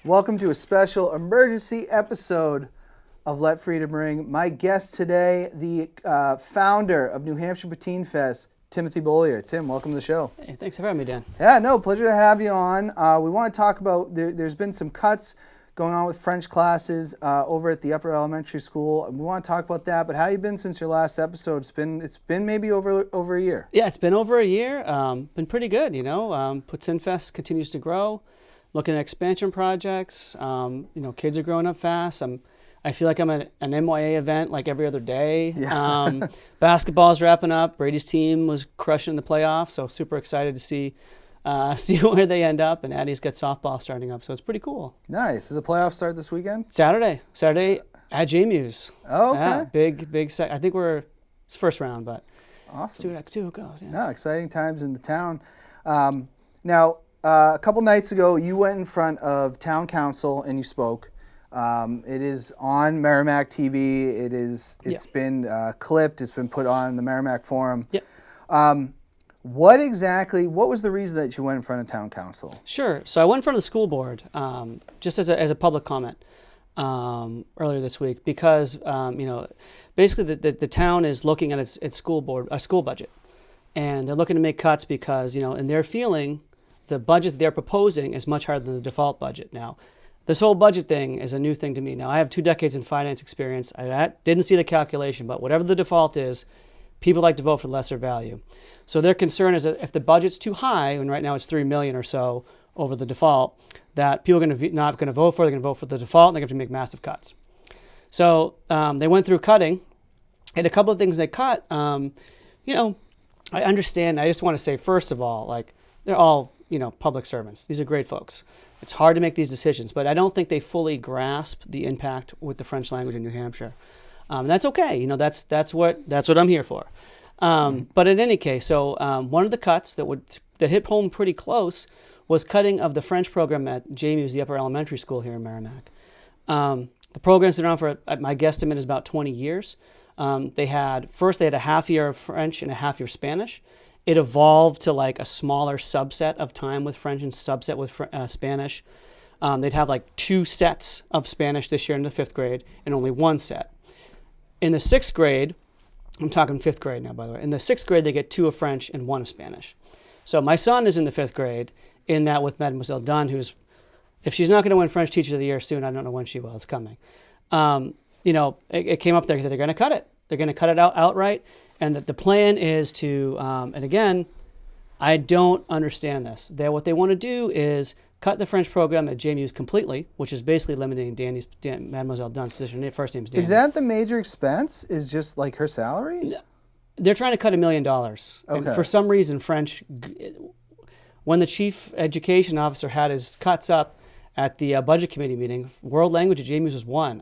Welcome to a special emergency episode of Let Freedom Ring. My guest today, the founder of New Hampshire Poutinefest, Timothy Beaulieu. Tim, welcome to the show. Hey, thanks for having me, Dan. Yeah, no, pleasure to have you on. We want to talk about, there's been some cuts going on with French classes over at the upper elementary school. And we want to talk about that, but how you been since your last episode? It's been maybe over a year. Yeah, it's been over a year. Been pretty good, you know. Poutinefest continues to grow. Looking at expansion projects. Kids are growing up fast. I feel like I'm at an MYA event like every other day. Yeah. Basketball's wrapping up. Brady's team was crushing the playoffs, so super excited to see where they end up. And Addie's got softball starting up, so it's pretty cool. Nice. Does the playoffs start this weekend? Saturday at JMU's. Oh, okay. Yeah, big. I think it's first round, but awesome. See how it goes. Yeah. No, exciting times in the town. Now, a couple nights ago, you went in front of town council and you spoke. It is on Merrimack TV. It's been clipped. It's been put on the Merrimack Forum. Yep. What was the reason that you went in front of town council? Sure. So I went in front of the school board just as a public comment earlier this week because basically the town is looking at its school budget, and they're looking to make cuts because in their feeling the budget that they're proposing is much higher than the default budget. Now, this whole budget thing is a new thing to me. Now, I have 2 decades in finance experience. I didn't see the calculation, but whatever the default is, people like to vote for the lesser value. So their concern is that if the budget's too high, and right now it's $3 million or so over the default, that people are not going to vote for. They're going to vote for the default, and they're going to have to make massive cuts. So they went through cutting, and a couple of things they cut. I understand. I just want to say, first of all, like they're all public servants. These are great folks. It's hard to make these decisions, but I don't think they fully grasp the impact with the French language in New Hampshire. And that's okay. That's what I'm here for. But in any case, so one of the cuts that hit home pretty close was cutting of the French program at JMU's, the upper elementary school here in Merrimack. The program's been around for, my guesstimate, is about 20 years. They had a half year of French and a half year of Spanish. It evolved to like a smaller subset of time with French and subset with Spanish. They'd have like 2 sets of Spanish this year in the 5th grade and only 1 set. In the 6th grade, I'm talking 5th grade now, by the way. In the 6th grade, they get 2 of French and 1 of Spanish. So my son is in the 5th grade in that with Mademoiselle Dunn, if she's not going to win French Teacher of the Year soon, I don't know when she will. It's coming. It came up there that they're going to cut it. They're going to cut it outright. And that the plan is to, and again, I don't understand this. What they want to do is cut the French program at JMU's completely, which is basally eliminating Mademoiselle Dunn's position. Her first name's Danny. Is that the major expense? Is just like her salary? No. They're trying to cut $1 million. Okay. And for some reason, French, when the chief education officer had his cuts up at the budget committee meeting, world language at JMU's was 1.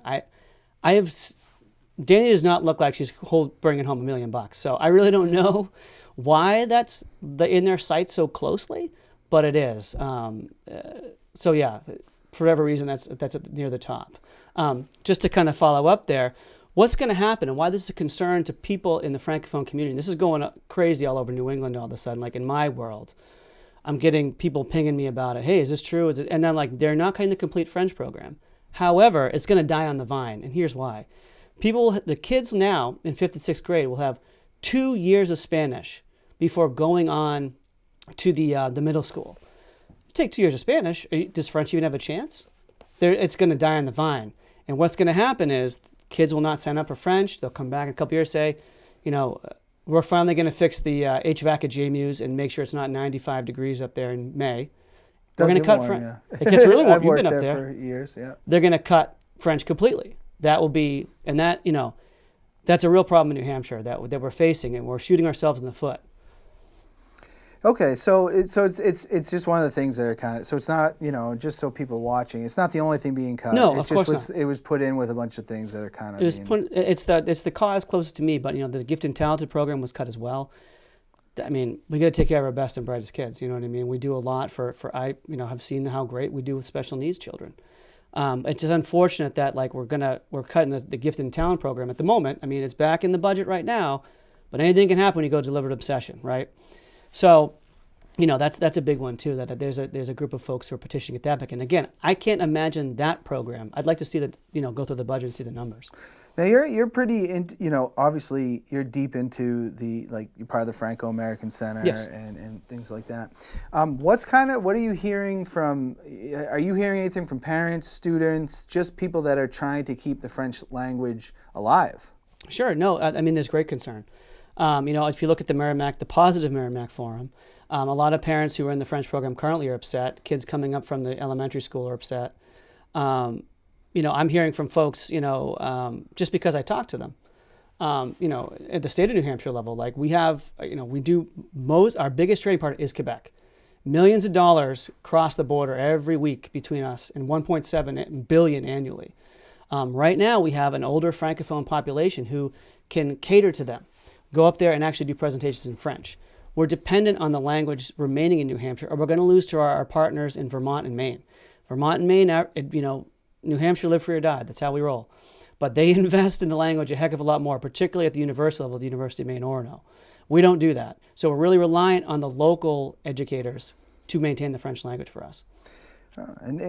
Danny does not look like she's bringing home $1 million. So I really don't know why that's in their sights so closely, but it is. So yeah, for whatever reason, that's near the top. Just to kind of follow up there, what's going to happen and why this is a concern to people in the Francophone community? And this is going crazy all over New England all of a sudden. Like in my world, I'm getting people pinging me about it. Hey, is this true? And I'm like, they're not cutting the complete French program. However, it's going to die on the vine, and here's why. The kids now in 5th and 6th grade will have 2 years of Spanish before going on to the middle school. Take 2 years of Spanish. Does French even have a chance? It's going to die on the vine. And what's going to happen is kids will not sign up for French. They'll come back in a couple years and say, we're finally going to fix the HVAC at JMU's and make sure it's not 95 degrees up there in May. We're going to cut French. Yeah. It gets really warm. I've You've been worked up there for years. Yeah. They're going to cut French completely. That will be, and that's a real problem in New Hampshire that we're facing, and we're shooting ourselves in the foot. Okay, so it's just one of the things that are kind of, so it's not, just so people watching, it's not the only thing being cut. No, of course not. It was put in with a bunch of things that are kind of it's the cause closest to me, but the gifted and talented program was cut as well. I mean, we got to take care of our best and brightest kids. You know what I mean? We do a lot for have seen how great we do with special needs children. It's just unfortunate that we're cutting the gifted and talent program at the moment. I mean, it's back in the budget right now, but anything can happen when you go deliberate obsession, right? So That's a big one too. That there's a group of folks who are petitioning at that back. And again, I can't imagine that program. I'd like to see that, go through the budget and see the numbers. Now you're pretty into, obviously you're deep into you're part of the Franco-American Center. Yes. and things like that. What are you hearing are you hearing anything from parents, students, just people that are trying to keep the French language alive? Sure. No, I mean, there's great concern. If you look at the positive Merrimack Forum, a lot of parents who are in the French program currently are upset. Kids coming up from the elementary school are upset. I'm hearing from folks, just because I talk to them, at the state of New Hampshire level, like our biggest trading partner is Quebec. Millions of dollars cross the border every week between us, and 1.7 billion annually. Right now, we have an older Francophone population who can cater to them, go up there and actually do presentations in French. We're dependent on the language remaining in New Hampshire, or we're going to lose to our partners in Vermont and Maine. Vermont and Maine, New Hampshire, live free or die. That's how we roll. But they invest in the language a heck of a lot more, particularly at the university level, the University of Maine, Orono. We don't do that. So we're really reliant on the local educators to maintain the French language for us. And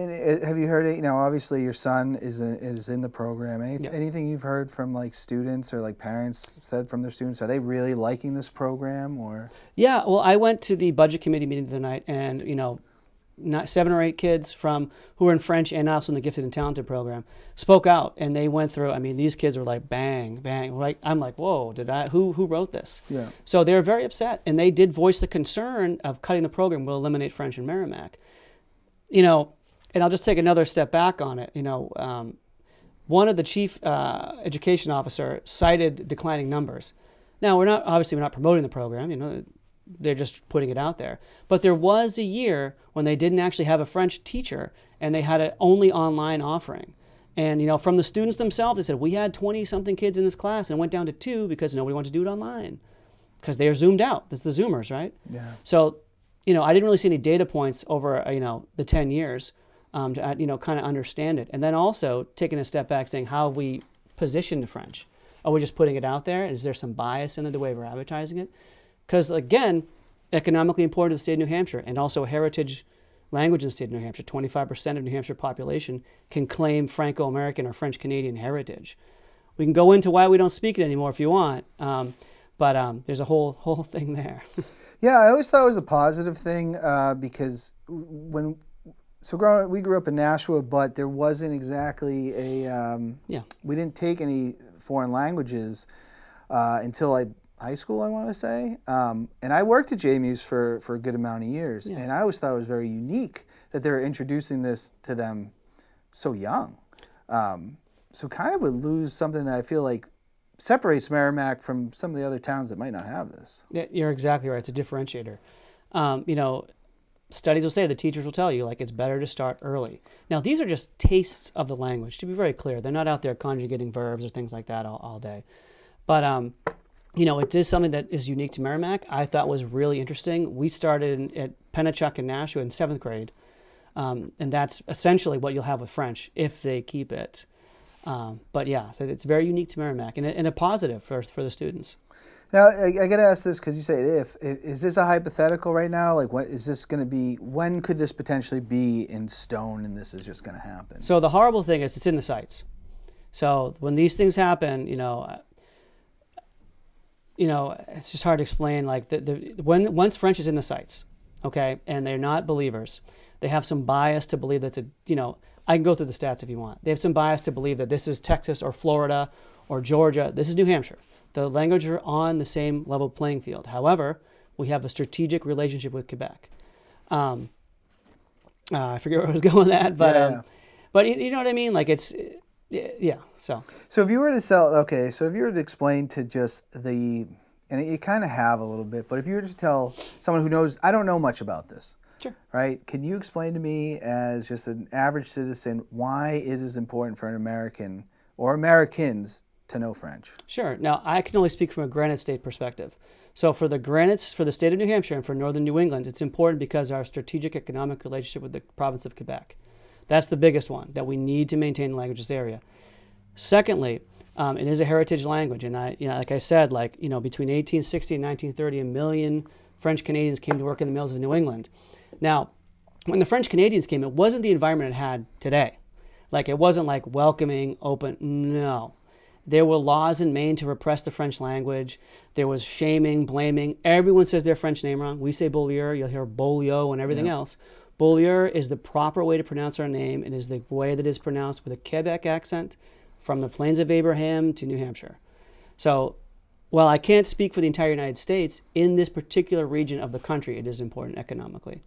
have you heard it? Obviously your son is in the program. Anything you've heard from students or parents said from their students? Are they really liking this program or? Yeah, well, I went to the budget committee meeting the other night, and 7 or 8 kids who were in French and also in the Gifted and Talented program spoke out, and they went through. I mean, these kids were like bang, bang. I'm like, whoa, who wrote this? Yeah. So they were very upset, and they did voice the concern of cutting the program will eliminate French in Merrimack. And I'll just take another step back on it. One of the chief education officer cited declining numbers. Now, we're not promoting the program. They're just putting it out there. But there was a year when they didn't actually have a French teacher, and they had an only online offering. And, from the students themselves, they said, we had 20-something kids in this class, and it went down to 2 because nobody wanted to do it online because they are zoomed out. That's the Zoomers, right? Yeah. So, I didn't really see any data points over, the 10 years to, kind of understand it. And then also taking a step back saying, how have we positioned the French? Are we just putting it out there? Is there some bias in the way we're advertising it? Because, again, economically important to the state of New Hampshire, and also a heritage language in the state of New Hampshire. 25% of New Hampshire population can claim Franco-American or French-Canadian heritage. We can go into why we don't speak it anymore if you want, but there's a whole thing there. Yeah, I always thought it was a positive thing because we grew up in Nashua, but there wasn't exactly we didn't take any foreign languages until high school, I want to say. And I worked at JMU's for a good amount of years. Yeah. And I always thought it was very unique that they were introducing this to them so young. So kind of would lose something that I feel like separates Merrimack from some of the other towns that might not have this. Yeah, you're exactly right. It's a differentiator. Studies will say, the teachers will tell you, it's better to start early. Now, these are just tastes of the language, to be very clear. They're not out there conjugating verbs or things like that all day. But, it is something that is unique to Merrimack. I thought was really interesting. We started at Pennachuck and Nashua in 7th grade, and that's essentially what you'll have with French if they keep it. But yeah, so it's very unique to Merrimack and a positive for the students. Now, I got to ask this because you say is this a hypothetical right now? What is this going to be? When could this potentially be in stone and this is just going to happen? So the horrible thing is it's in the sites. So when these things happen, it's just hard to explain. Once French is in the sites, okay, and they're not believers, they have some bias to believe that's I can go through the stats if you want. They have some bias to believe that this is Texas or Florida or Georgia. This is New Hampshire. The languages are on the same level playing field. However, we have a strategic relationship with Quebec. I forget where I was going with that, but but you know what I mean. So if you were to if you were to explain to just and you kind of have a little bit, but if you were to tell someone who knows, I don't know much about this. Sure. Right? Can you explain to me as just an average citizen why it is important for an American or Americans to know French? Sure. Now, I can only speak from a Granite State perspective. So for the state of New Hampshire and for northern New England, it's important because of our strategic economic relationship with the province of Quebec. That's the biggest one, that we need to maintain the language in this area. Secondly, it is a heritage language. And like I said, between 1860 and 1930, 1 million French Canadians came to work in the mills of New England. Now, when the French Canadians came, it wasn't the environment it had today. Like, it wasn't like welcoming, open. No. There were laws in Maine to repress the French language. There was shaming, blaming. Everyone says their French name wrong. We say Beaulieu. You'll hear Beaulieu and everything else. Beaulieu is the proper way to pronounce our name. It is the way that is pronounced with a Quebec accent from the Plains of Abraham to New Hampshire. So, while I can't speak for the entire United States, in this particular region of the country, it is important economically.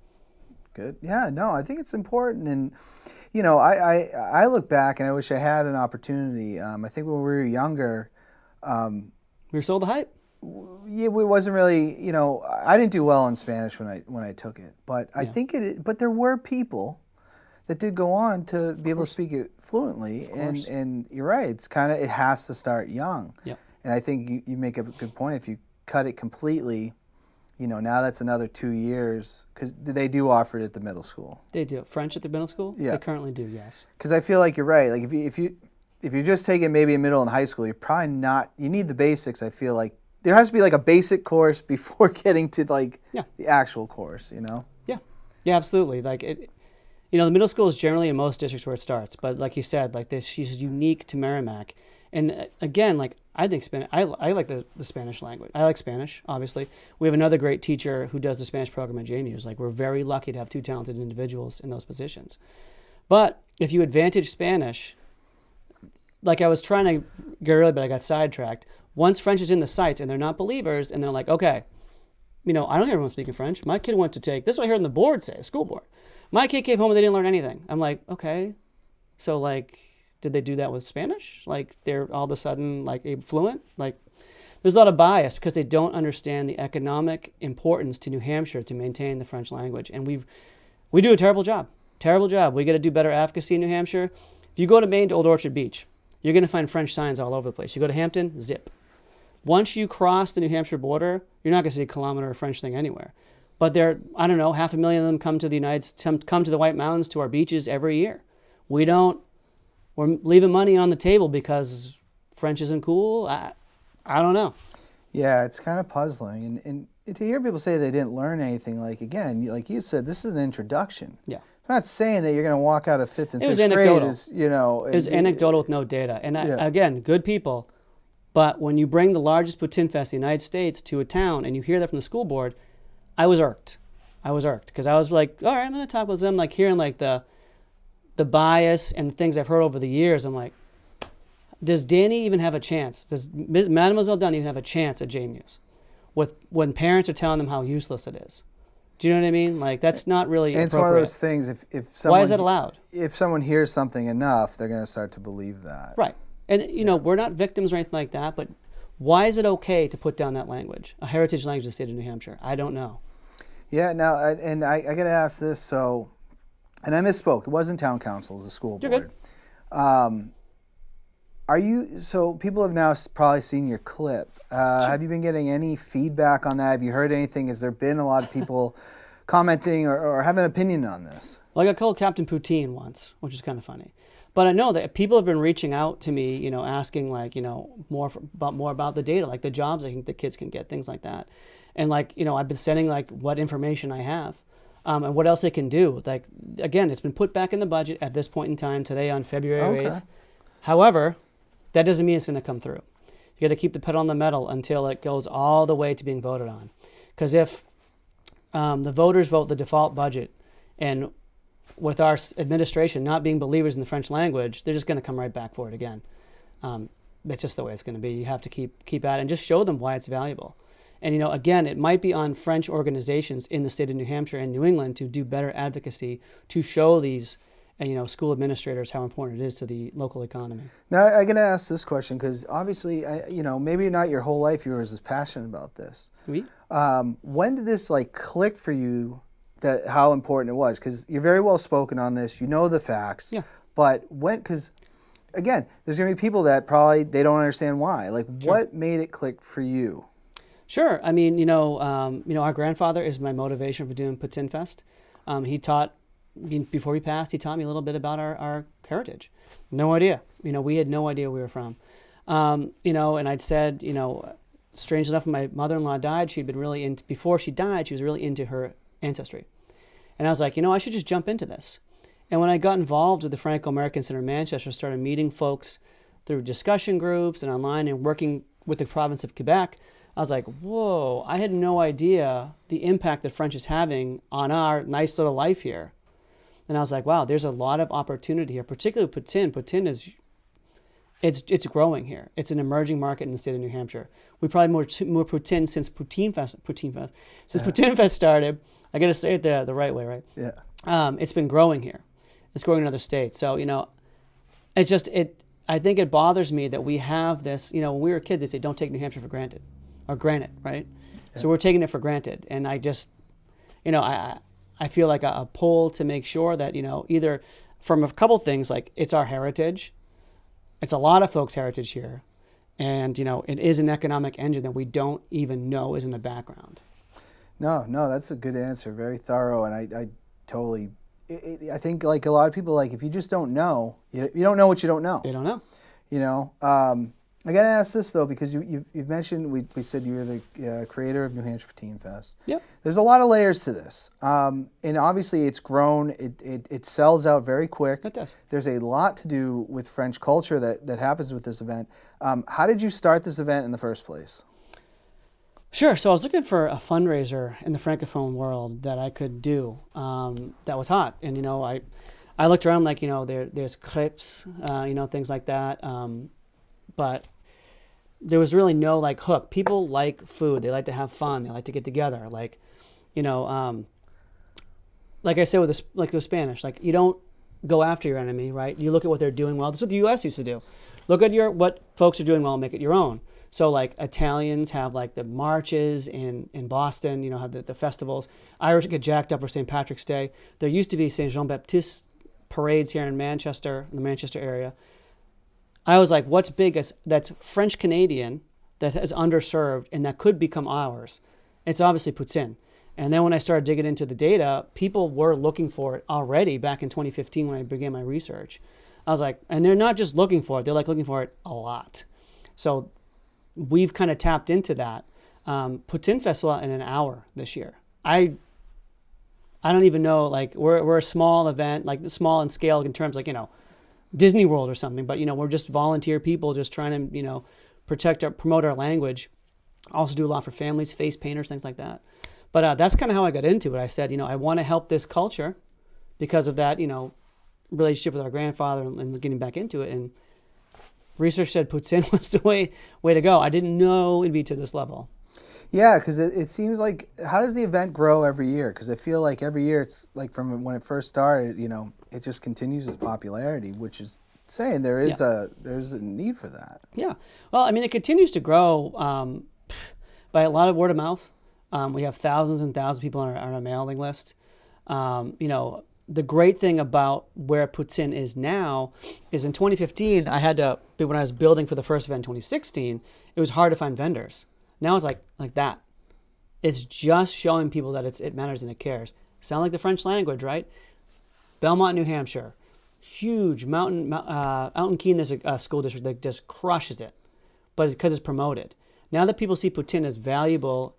Good. Yeah, no, I think it's important. And, you know, I look back and I wish I had an opportunity. I think when we were younger, we were sold the hype. Yeah, it wasn't really, you know, I didn't do well in Spanish when I took it. But I think but there were people that did go on to be able to speak it fluently. And you're right, it has to start young. Yep. And I think you make a good point. If you cut it completely, you know, now that's another 2 years, because they do offer it at the middle school. They do. French at the middle school? Yeah. They currently do, yes. Because I feel like you're right. Like if you just take it maybe in middle and high school, you're probably not, you need the basics. I feel like there has to be like a basic course before getting to like the actual course, you know? Yeah. Yeah, absolutely. Like you know, the middle school is generally in most districts where it starts, but like you said, like this, she's unique to Merrimack. And again, like I think I like the Spanish language. I like Spanish, obviously. We have another great teacher who does the Spanish program at JMU's. Like, we're very lucky to have two talented individuals in those positions. But if you advantage Spanish, like I was trying to get earlier, but I got sidetracked. Once French is in the sites and they're not believers, and they're like, okay, you know, I don't hear everyone speaking French. My kid went to take, this is what I heard on the board say, school board. My kid came home and they didn't learn anything. I'm like, okay, so like, did they do that with Spanish? Like, they're all of a sudden like fluent? Like, there's a lot of bias because they don't understand the economic importance to New Hampshire to maintain the French language. And we do a terrible job. Terrible job. We got to do better advocacy in New Hampshire. If you go to Maine to Old Orchard Beach, you're going to find French signs all over the place. You go to Hampton, zip. Once you cross the New Hampshire border, you're not going to see a kilometer of French thing anywhere. But there, I don't know, 500,000 of them come to the White Mountains, to our beaches every year. We're leaving money on the table because French isn't cool. I don't know. Yeah, it's kind of puzzling. And to hear people say they didn't learn anything, like, again, like you said, this is an introduction. Yeah. I'm not saying that you're going to walk out of 5th and 6th anecdotal. grade as, you know. It was anecdotal with no data. And again, good people. But when you bring the largest Poutinefest in the United States to a town and you hear that from the school board, I was irked. Because I was like, all right, I'm going to talk with them, like hearing like the bias and the things I've heard over the years. I'm like, does Danny even have a chance? Does Mademoiselle Dunn even have a chance at JMU's when parents are telling them how useless it is? Do you know what I mean? Like, that's not really appropriate. It's one of those things, if someone... Why is that allowed? If someone hears something enough, they're going to start to believe that. Right. And, you know, we're not victims or anything like that, but why is it okay to put down that language, a heritage language of the state of New Hampshire? I don't know. Yeah, now, and I got to ask this, so... And I misspoke. It wasn't town council. It was a school board. You're good. So people have now probably seen your clip. Sure. Have you been getting any feedback on that? Have you heard anything? Has there been a lot of people commenting or have an opinion on this? Well, I got called Captain Poutine once, which is kind of funny. But I know that people have been reaching out to me, you know, asking like, you know, more about the data, like the jobs I think the kids can get, things like that. And like, you know, I've been sending like what information I have. And what else they can do. Like, again, it's been put back in the budget at this point in time, today on February 8th. However, that doesn't mean it's going to come through. You got to keep the pedal on the metal until it goes all the way to being voted on. Because if the voters vote the default budget, and with our administration not being believers in the French language, they're just going to come right back for it again. That's just the way it's going to be. You have to keep at it and just show them why it's valuable. And, you know, again, it might be on French organizations in the state of New Hampshire and New England to do better advocacy to show these, you know, school administrators how important it is to the local economy. Now, I'm going to ask this question because obviously, you know, maybe not your whole life you were as passionate about this. Oui. When did this, like, click for you that how important it was? Because you're very well spoken on this. You know the facts. Yeah. But when, because, again, there's going to be people that probably, they don't understand why. Like, Sure. What made it click for you? Sure. I mean, our grandfather is my motivation for doing Poutinefest. He taught, before he passed, he taught me a little bit about our heritage. No idea. You know, we had no idea where we were from. You know, and I'd said, you know, strange enough, when my mother-in-law died, she'd been really into, before she died, she was really into her ancestry. And I was like, I should just jump into this. And when I got involved with the Franco-American Center in Manchester, started meeting folks through discussion groups and online and working with the province of Quebec, I was like, whoa, I had no idea the impact that French is having on our nice little life here. And I was like, wow, there's a lot of opportunity here, particularly Poutine. Poutine is, it's growing here. It's an emerging market in the state of New Hampshire. We probably more Poutine since Poutinefest started. I got to say it the right way, right? Yeah. It's been growing here. It's growing in other states. So, it's just, I think it bothers me that we have this, when we were kids, they say, don't take New Hampshire for granted, or granted, right? Yeah. So we're taking it for granted. And I just, I feel like a pull to make sure that, either from a couple things, like it's our heritage. It's a lot of folks' heritage here. And, it is an economic engine that we don't even know is in the background. No, that's a good answer. Very thorough. And I totally, I think like a lot of people, like if you just don't know, you don't know what you don't know. They don't know. I got to ask this though, because you've mentioned, we said you were the creator of New Hampshire Poutinefest. Yep. There's a lot of layers to this. And obviously it's grown, it sells out very quick. It does. There's a lot to do with French culture that happens with this event. How did you start this event in the first place? Sure. So I was looking for a fundraiser in the Francophone world that I could do that was hot. And, I looked around like, there's crepes, things like that. But there was really no hook. People like food. They like to have fun. They like to get together. Like I said with Spanish, you don't go after your enemy, right? You look at what they're doing well. This is what the U.S. used to do. Look at what folks are doing well and make it your own. So Italians have the marches in Boston, have the festivals. Irish get jacked up for St. Patrick's Day. There used to be St. Jean-Baptiste parades here in Manchester, in the Manchester area. I was like, what's big that's French-Canadian, that is underserved, and that could become ours? It's obviously Poutine. And then when I started digging into the data, people were looking for it already back in 2015 when I began my research. I was like, and they're not just looking for it, they're looking for it a lot. So we've kind of tapped into that. Poutinefest sold out in an hour this year. I don't even know, we're a small event, small in scale in terms Disney World or something, but we're just volunteer people just trying to promote our language. Also do a lot for families, face painters, things like that. But that's kind of how I got into it. I said, I want to help this culture because of that, relationship with our grandfather and getting back into it. And research said Poutine was the way to go. I didn't know it'd be to this level. Yeah, because it seems like, how does the event grow every year? Because I feel like every year it's from when it first started, it just continues its popularity, which is saying there's a need for that. Yeah. Well, it continues to grow by a lot of word of mouth. We have thousands and thousands of people on our mailing list. The great thing about where Poutine is now is in 2015, when I was building for the first event in 2016, it was hard to find vendors. Now it's like that. It's just showing people that it matters and it cares. Sound like the French language, right? Belmont, New Hampshire, huge mountain. Out in Keene, there's a school district that just crushes it, but it's because it's promoted. Now that people see Poutine as valuable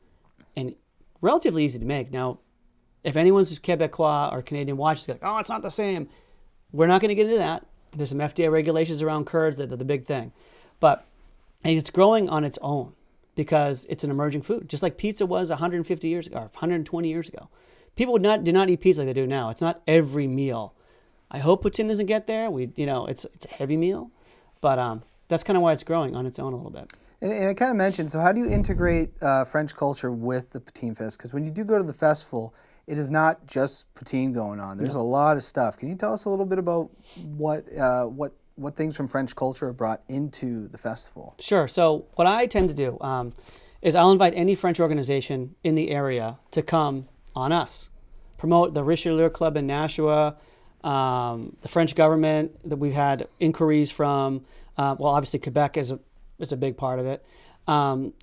and relatively easy to make. Now, if anyone's just Quebecois or Canadian watches, oh, it's not the same. We're not going to get into that. There's some FDA regulations around curds that are the big thing, but it's growing on its own because it's an emerging food, just like pizza was 150 years ago or 120 years ago. People did not eat pizza like they do now. It's not every meal. I hope Poutine doesn't get there. It's a heavy meal, but that's kind of why it's growing on its own a little bit. And I kind of mentioned, so how do you integrate French culture with the Poutinefest? Because when you do go to the festival, it is not just poutine going on. There's a lot of stuff. Can you tell us a little bit about what things from French culture are brought into the festival? Sure. So what I tend to do is I'll invite any French organization in the area to come on us, promote the Richelieu Club in Nashua, the French government that we've had inquiries from. Obviously Quebec is a big part of it. Some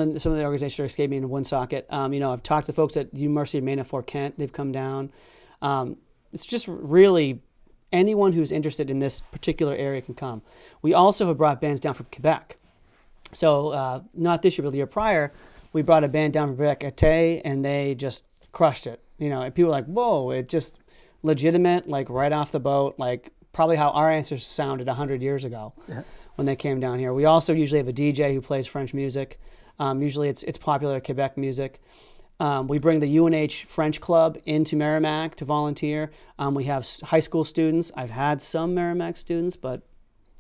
of the organizations are escaping me in Woonsocket. I've talked to folks at the University of Maine at Fort Kent. They've come down. It's just really anyone who's interested in this particular area can come. We also have brought bands down from Quebec. So not this year, but the year prior, we brought a band down from Quebec, Ete, and they just crushed it. And people were like, whoa, it just legitimate, like right off the boat, like probably how our ancestors sounded 100 years ago when they came down here. We also usually have a DJ who plays French music. Usually it's popular Quebec music. We bring the UNH French Club into Merrimack to volunteer. We have high school students. I've had some Merrimack students, but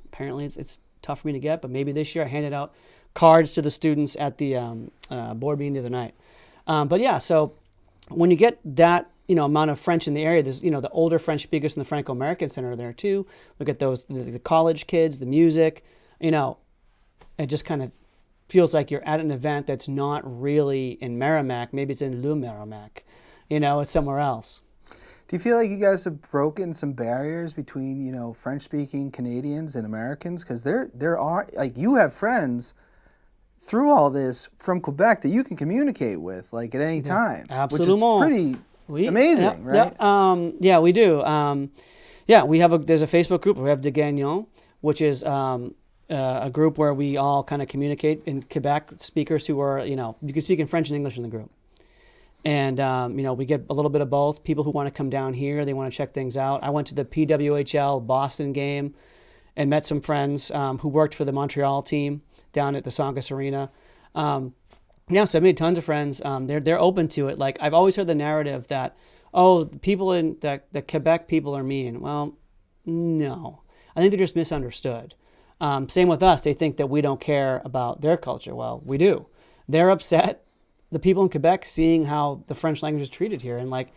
apparently it's tough for me to get. But maybe this year I handed out cards to the students at the board meeting the other night. But yeah, so when you get that amount of French in the area, there's the older French speakers in the Franco-American Center are there too. Look at those the college kids, the music. It just kind of feels like you're at an event that's not really in Merrimack. Maybe it's in Le Merrimack. It's somewhere else. Do you feel like you guys have broken some barriers between, French-speaking Canadians and Americans? Because there are, like, you have friends through all this from Quebec that you can communicate with, like, at any time. Absolutely. Which is pretty amazing, right? Yeah, we do. There's a Facebook group. We have De Gagnon, which is a group where we all kind of communicate in Quebec, speakers who are, you can speak in French and English in the group. And, we get a little bit of both. People who want to come down here, they want to check things out. I went to the PWHL Boston game and met some friends who worked for the Montreal team down at the Songus Arena. So I made tons of friends. They're open to it. Like, I've always heard the narrative that, people the Quebec people are mean. Well, no. I think they're just misunderstood. Same with us. They think that we don't care about their culture. Well, we do. They're upset, the people in Quebec, seeing how the French language is treated here. And like,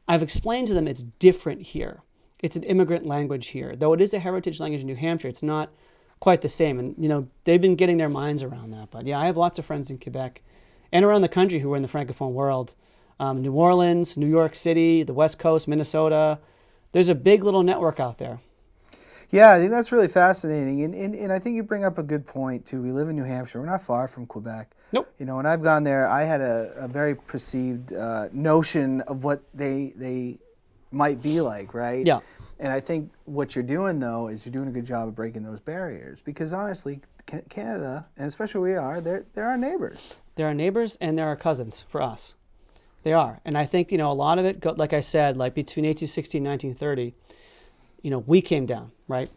I've explained to them it's different here. It's an immigrant language here. Though it is a heritage language in New Hampshire, it's not quite the same. And, they've been getting their minds around that. But yeah, I have lots of friends in Quebec and around the country who are in the Francophone world. New Orleans, New York City, the West Coast, Minnesota. There's a big little network out there. Yeah, I think that's really fascinating. And I think you bring up a good point, too. We live in New Hampshire. We're not far from Quebec. Nope. When I've gone there, I had a very perceived notion of what they might be like, right? Yeah. And I think what you're doing, though, is you're doing a good job of breaking those barriers. Because, honestly, Canada, and especially where we are, they're our neighbors. They're our neighbors, and they're our cousins for us. They are. And I think, a lot of it, like I said, like between 1860 and 1930, we came down, right?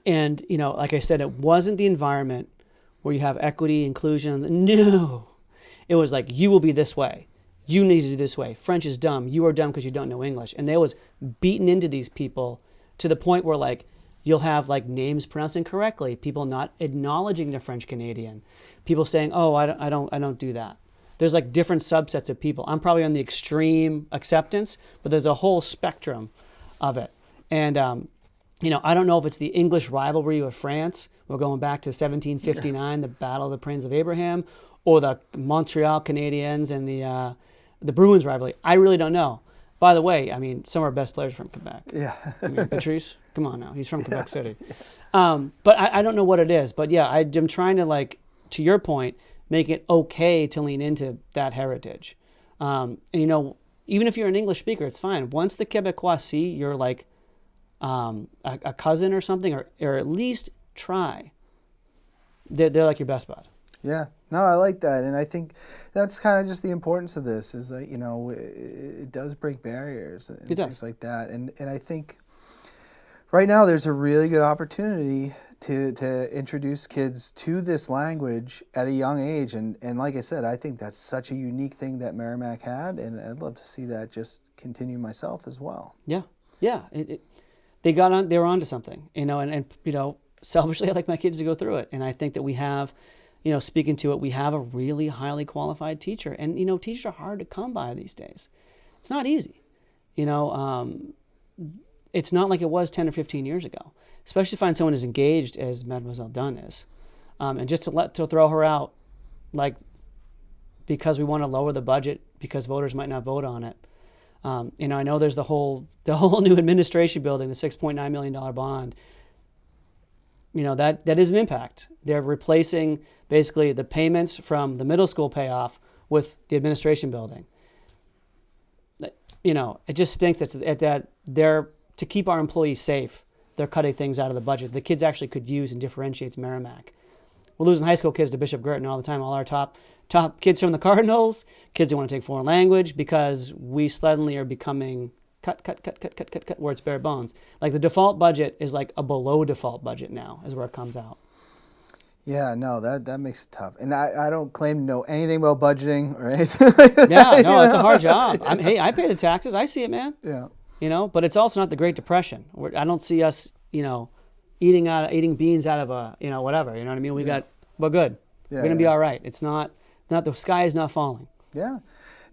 And, like I said, it wasn't the environment where you have equity, inclusion. No. It was like, you will be this way. You need to do this way. French is dumb. You are dumb because you don't know English. And they was beaten into these people to the point where, like, you'll have, like, names pronounced incorrectly, people not acknowledging the French Canadian, people saying, I don't do that. There's, like, different subsets of people. I'm probably on the extreme acceptance, but there's a whole spectrum of it. And, I don't know if it's the English rivalry with France. We're going back to 1759, the Battle of the Plains of Abraham, or the Montreal Canadiens and the Bruins rivalry. I really don't know. By the way, some of our best players are from Quebec. Yeah. Patrice, come on now. He's from Quebec City. But I don't know what it is. But, yeah, I'm trying to, like, to your point, make it okay to lean into that heritage. And, even if you're an English speaker, it's fine. Once the Quebecois see you're, like, a cousin or something, or at least try, they're like your best bud. Yeah, no, I like that, and I think that's kind of just the importance of this. Is that it does break barriers and things like that, and I think right now there's a really good opportunity to introduce kids to this language at a young age, and like I said, I think that's such a unique thing that Merrimack had, and I'd love to see that just continue myself as well. Yeah. They were onto something, and selfishly, I like my kids to go through it. And I think that we have, speaking to it, we have a really highly qualified teacher. And, teachers are hard to come by these days. It's not easy. It's not like it was 10 or 15 years ago, especially to find someone as engaged as Mademoiselle Dunn is. And just to throw her out, like, because we want to lower the budget because voters might not vote on it. I know there's the whole new administration building, the $6.9 million bond. That is an impact. They're replacing basically the payments from the middle school payoff with the administration building. It just stinks that they're, to keep our employees safe, they're cutting things out of the budget the kids actually could use and differentiates Merrimack. we're losing high school kids to Bishop Girton all the time. All our top kids from the Cardinals, kids who want to take foreign language, because we suddenly are becoming cut, where it's bare bones. Like the default budget is like a below default budget now is where it comes out. Yeah, no, that makes it tough. And I don't claim to know anything about budgeting or anything like that. Yeah, no, it's a hard job. Hey, I pay the taxes. I see it, man. Yeah. But it's also not the Great Depression. I don't see us, eating beans out of a, whatever. You know what I mean? We're good. We're gonna be all right. It's not the sky is not falling. Yeah.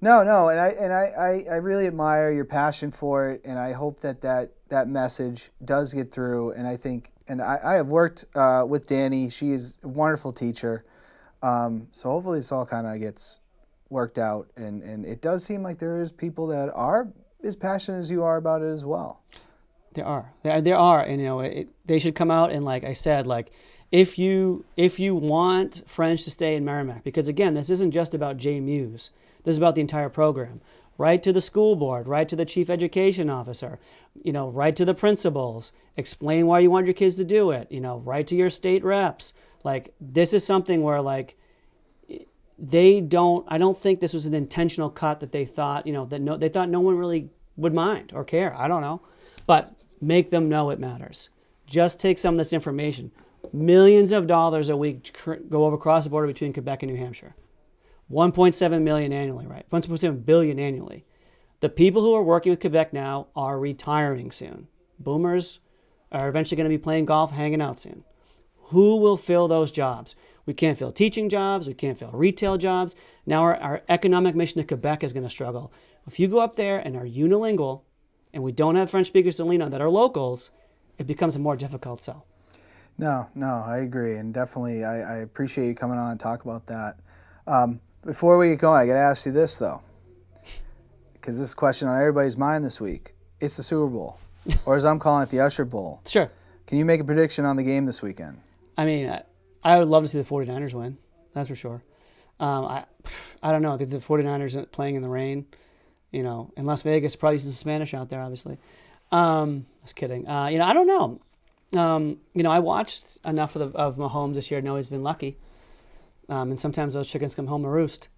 No, and I really admire your passion for it, and I hope that message does get through. And I think, and I have worked with Danny. She is a wonderful teacher. So hopefully this all kind of gets worked out, and it does seem like there is people that are as passionate as you are about it as well. There are, and they should come out and, like I said, like if you want French to stay in Merrimack, because again, this isn't just about JMUs. This is about the entire program. Write to the school board, write to the chief education officer, write to the principals, explain why you want your kids to do it, write to your state reps. Like, this is something where, like, I don't think this was an intentional cut that they thought, they thought no one really would mind or care. I don't know. But make them know it matters. Just take some of this information. Millions of dollars a week go over across the border between Quebec and New Hampshire. 1.7 million annually, right? 1.7 billion annually. The people who are working with Quebec now are retiring soon. Boomers are eventually going to be playing golf, hanging out soon. Who will fill those jobs? We can't fill teaching jobs. We can't fill retail jobs. Now our economic mission to Quebec is going to struggle. If you go up there and are unilingual, and we don't have French speakers to lean on that are locals, it becomes a more difficult sell. No, I agree. And definitely I appreciate you coming on and talk about that. Before we get going, I got to ask you this, though, because this is a question on everybody's mind this week. It's the Super Bowl, or as I'm calling it, the Usher Bowl. Sure. Can you make a prediction on the game this weekend? I mean, I would love to see the 49ers win. That's for sure. I don't know. I think the 49ers playing in the rain, in Las Vegas, probably some Spanish out there, obviously. Just kidding. I don't know. I watched enough of Mahomes this year to know he's been lucky. And sometimes those chickens come home to roost.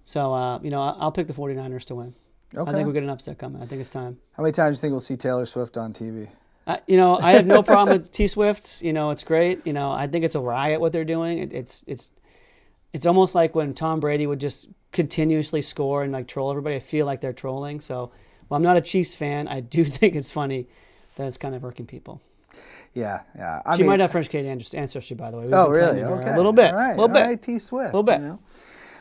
So, I'll pick the 49ers to win. Okay. I think we'll get an upset coming. I think it's time. How many times do you think we'll see Taylor Swift on TV? I have no problem with T-Swift. It's great. I think it's a riot what they're doing. It's almost like when Tom Brady would just continuously score and like troll everybody. I feel like they're trolling. So, while I'm not a Chiefs fan, I do think it's funny that it's kind of irking people. Yeah. She might have French Canadian ancestry, by the way. Really? Okay. A little bit. All right. A little bit. All right, T-Swift. A little bit.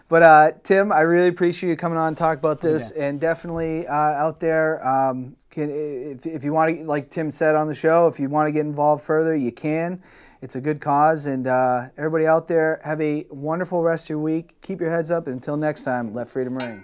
But Tim, I really appreciate you coming on and talk about this, and definitely out there, if you want to, like Tim said on the show, if you want to get involved further, you can. It's a good cause, and everybody out there, have a wonderful rest of your week. Keep your heads up, and until next time, let freedom ring.